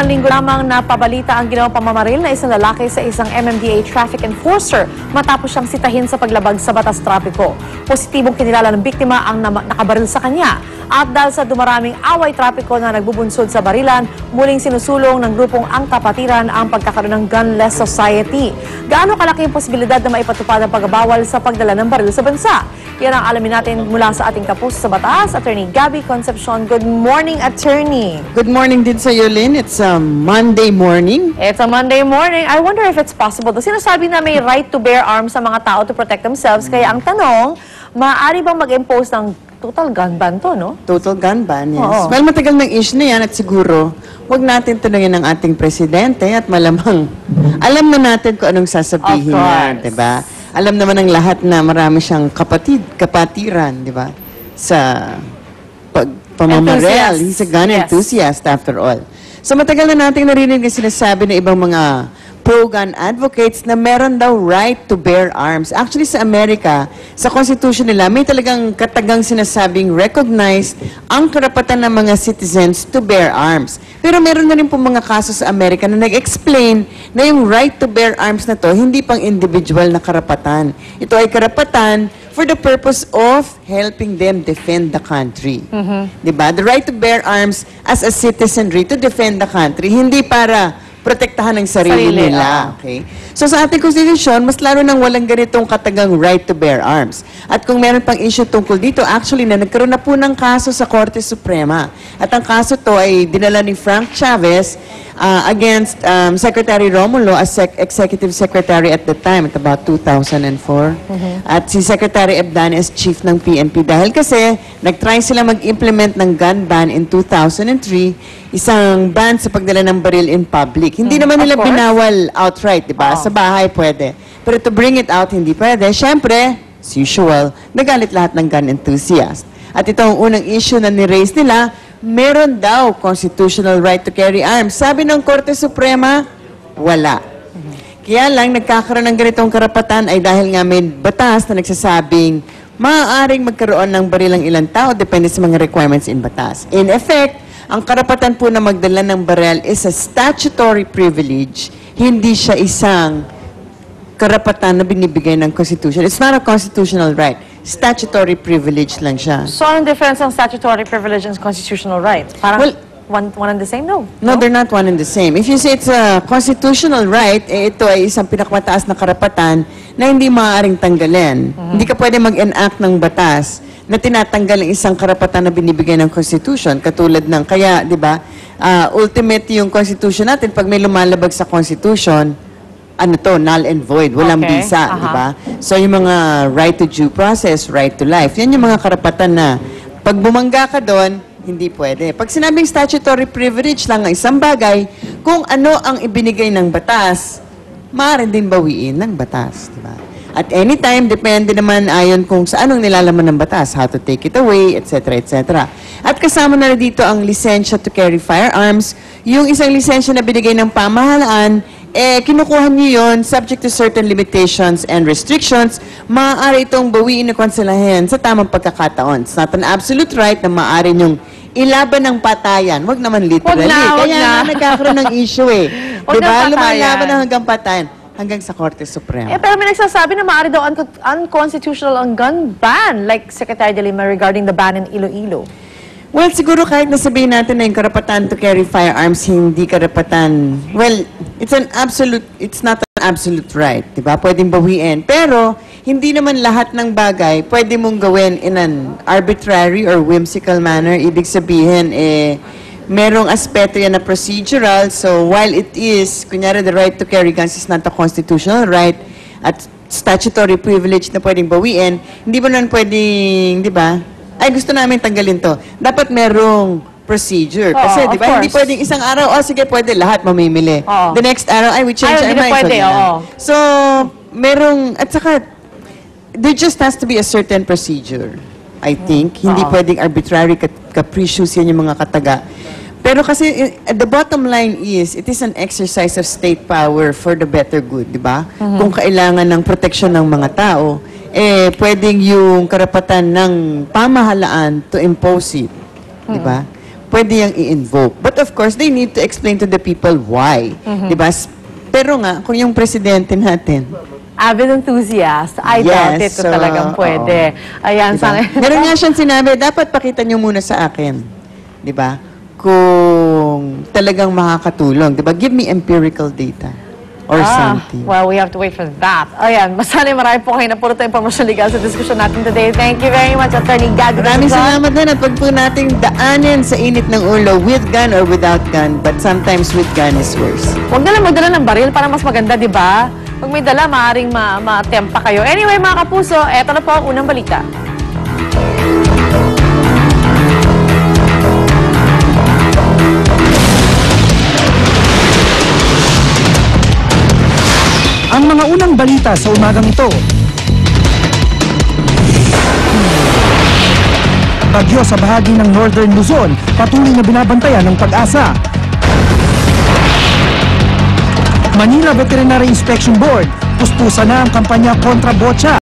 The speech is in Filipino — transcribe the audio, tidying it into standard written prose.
nakaraang linggo lamang napabalita ang ginawang pamamaril na isang lalaki sa isang MMDA traffic enforcer matapos siyang sitahin sa paglabag sa batas trapiko. Positibong kinilala ng biktima ang nakabaril sa kanya. At dahil sa dumaraming away trapiko na nagbubunsod sa barilan, muling sinusulong ng grupong Ang Kapatiran ang pagkakaroon ng gunless society. Gaano kalaki ang posibilidad na maipatupad ang pagbabawal sa pagdala ng baril sa bansa? Yan ang alamin natin mula sa ating kapuso sa batas, Attorney Gabby Concepcion. Good morning, Attorney. Good morning din sa iyo, Lynn. It's a Monday morning. It's a Monday morning. I wonder if it's possible. Sinasabi na may right to bear arms sa mga tao to protect themselves. Kaya ang tanong, maaari bang mag-impose ng total gun ban to, no? Total gun ban, yes. Oo. Well, matagal ng issue na yan at siguro, huwag natin tanungin ng ating presidente at malamang alam na natin kung anong sasabihin niya, diba? Alam naman ng lahat na marami siyang kapatiran, diba? Sa pamamaril. He's a gun enthusiast after all. So matagal na natin narinig na sinasabi ng ibang mga pro-gun advocates na meron daw right to bear arms. Actually, sa Amerika, sa Constitution nila, may talagang katagang sinasabing recognized ang karapatan ng mga citizens to bear arms. Pero meron na rin po mga kaso sa Amerika na nag-explain na yung right to bear arms na to, hindi pang individual na karapatan. Ito ay karapatan for the purpose of helping them defend the country. Diba? The right to bear arms as a citizenry to defend the country, hindi para protektahan ng sarili nila. Okay? So sa ating konstitusyon, mas lalo nang walang ganitong katagang right to bear arms. At kung meron pang issue tungkol dito, actually na nagkaroon na po ng kaso sa Korte Suprema. At ang kaso to ay dinala ni Frank Chavez against Secretary Romulo as Executive Secretary at the time, at about 2004. At si Secretary Ebdane as Chief ng PNP. Dahil kasi nag-try sila mag-implement ng gun ban in 2003, isang ban sa pagdala ng baril in public. Hindi naman nila binawal outright, di ba? Sa bahay pwede. Pero to bring it out, hindi pwede. Siyempre, as usual, nagalit lahat ng gun enthusiast. At ito ang unang issue na ni-raise nila, meron daw constitutional right to carry arms. Sabi ng Korte Suprema, wala. Kaya lang, nagkakaroon ng ganitong karapatan ay dahil nga may batas na nagsasabing maaaring magkaroon ng baril ang ilang tao depende sa mga requirements in batas. In effect, ang karapatan po na magdala ng baril is a statutory privilege, hindi siya isang karapatan na binibigay ng Constitution. It's not a constitutional right. Statutory privilege lang siya. So, anong difference ng statutory privilege and constitutional right? Parang one and the same, no? No, they're not one and the same. If you say it's a constitutional right, ito ay isang pinakamataas na karapatan na hindi maaaring tanggalin. Hindi ka pwede mag-enact ng batas na tinatanggal ang isang karapatan na binibigay ng Constitution. Katulad ng, kaya, di ba, ultimate yung Constitution natin, pag may lumalabag sa Constitution, ano to, null and void, walang bisa, di ba? So, yung mga right to due process, right to life, yan yung mga karapatan na pag bumangga ka doon, hindi pwede. Pag sinabing statutory privilege lang ang isang bagay, kung ano ang ibinigay ng batas, maaaring din bawiin ng batas, di ba? At any time, depende naman ayon kung sa anong nilalaman ng batas, how to take it away, etc., etc. At kasama na dito ang lisensya to carry firearms. Yung isang lisensya na binigay ng pamahalaan, kinukuha niyo yun subject to certain limitations and restrictions. Maaari itong bawiin na konselahin sa tamang pagkakataon. It's not an absolute right na maaari niyong ilaban ng patayan. Wag naman literally. Kaya nagkakaroon ng issue diba? Lumalaban na hanggang patayan. Hanggang sa Korte Suprema. Pero may nagsasabi na maaari daw unconstitutional ang gun ban, like Secretary De Lima regarding the ban in Iloilo. Well, siguro kahit nasabihin natin na yung karapatan to carry firearms, hindi karapatan, well, it's not an absolute right, di ba? Pwedeng bawiin. Pero, hindi naman lahat ng bagay pwede mong gawin in an arbitrary or whimsical manner. Ibig sabihin, merong aspeto yan na procedural. So, while it is, kunyari, the right to carry guns is not a constitutional right at statutory privilege na pwedeng bawiin, hindi mo naman pwedeng, di ba? Ay, gusto namin tanggalin to. Dapat merong procedure. Kasi, di ba, hindi pwedeng isang araw, sige, pwede, lahat mamimili. The next araw, we change our mind. So, merong, at saka, there just has to be a certain procedure, I think. Hindi pwedeng arbitrary, capricious yan yung mga kataga. Pero kasi, the bottom line is, it is an exercise of state power for the better good, di ba? Kung kailangan ng proteksyon ng mga tao, pwedeng yung karapatan ng pamahalaan to impose it, di ba? pwede yung i-invoke. But of course, they need to explain to the people why. Diba? Pero nga, kung yung presidente natin, avid enthusiast, I doubt it kung talagang pwede. Ayan, diba? sana. Meron nga siyang sinabi, dapat pakita niyo muna sa akin. Diba? Kung talagang makakatulong. Diba? Give me empirical data. Or something. Well, we have to wait for that. Ayan, masali marami po kayo na puro tayo impormasyon legal sa diskusyon natin today. Thank you very much, Attorney Gag. Maraming salamat din at wag po nating daanin sa init ng ulo with gun or without gun, but sometimes with gun is worse. Huwag na lang magdala ng baril para mas maganda, di ba? Pag may dala, maaaring ma-tempa kayo. Anyway, mga kapuso, eto na po ang unang balita. Ang mga unang balita sa umagang ito. Bagyo sa bahagi ng Northern Luzon, patuloy na binabantayan ng Pag-asa. Manila Veterinary Inspection Board, puspusan na ang kampanya kontra botsa.